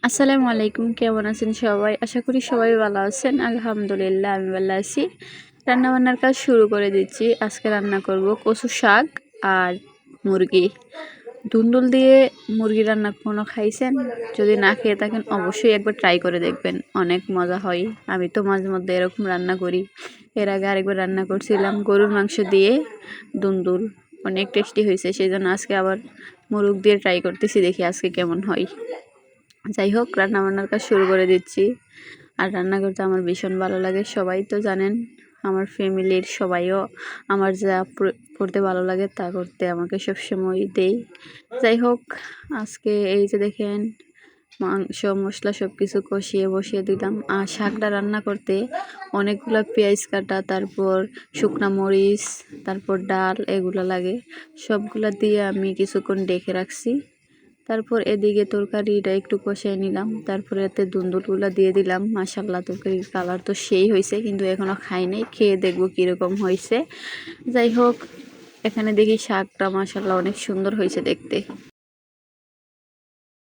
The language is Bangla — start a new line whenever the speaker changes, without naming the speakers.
আসসালামু আলাইকুম, কেমন আছেন সবাই? আশা করি সবাই ভালো আছেন। আলহামদুলিল্লাহ আমি ভালো আছি। রান্নাবান্নার কাজ শুরু করে দিচ্ছি। আজকে রান্না করব কচু শাক আর মুরগি। ধুন্দুল দিয়ে মুরগি রান্না কোনো খাইছেন? যদি না খেয়ে থাকেন অবশ্যই একবার ট্রাই করে দেখবেন, অনেক মজা হয়। আমি তো মাঝে মধ্যে এরকম রান্না করি। এর আগে আরেকবার রান্না করছিলাম গরুর মাংস দিয়ে ধুন্দুল, অনেক টেস্টি হয়েছে। সেই জন্য আজকে আবার মুরগ দিয়ে ট্রাই করতেছি, দেখি আজকে কেমন হয়। যাই হোক, রান্নাবান্নার কাজ শুরু করে দিচ্ছি। আর রান্না করতে আমার ভীষণ ভালো লাগে, সবাই তো জানেন। আমার ফ্যামিলির সবাইও আমার যা করতে ভালো লাগে তা করতে আমাকে সবসময় দেই। যাই হোক, আজকে এই যে দেখেন মাংস মশলা সব কিছু কষিয়ে বসিয়ে দিলাম। আর শাকটা রান্না করতে অনেকগুলো পেঁয়াজ কাটা, তারপর শুকনা মরিচ, তারপর ডাল এগুলো লাগে। সবগুলা দিয়ে আমি কিছুক্ষণ ডেকে রাখছি। তারপর এদিকে তরকারিটা একটু কষিয়ে নিলাম, তারপরে এতে দুন্দুলগুলা দিয়ে দিলাম। মাশাল্লাহ, তরকারির কালার তো সেই হয়েছে, কিন্তু এখনও খাই নাই, খেয়ে দেখবো কীরকম হয়েছে। যাই হোক, এখানে দেখি শাকটা মাশাল্লাহ অনেক সুন্দর হয়েছে দেখতে।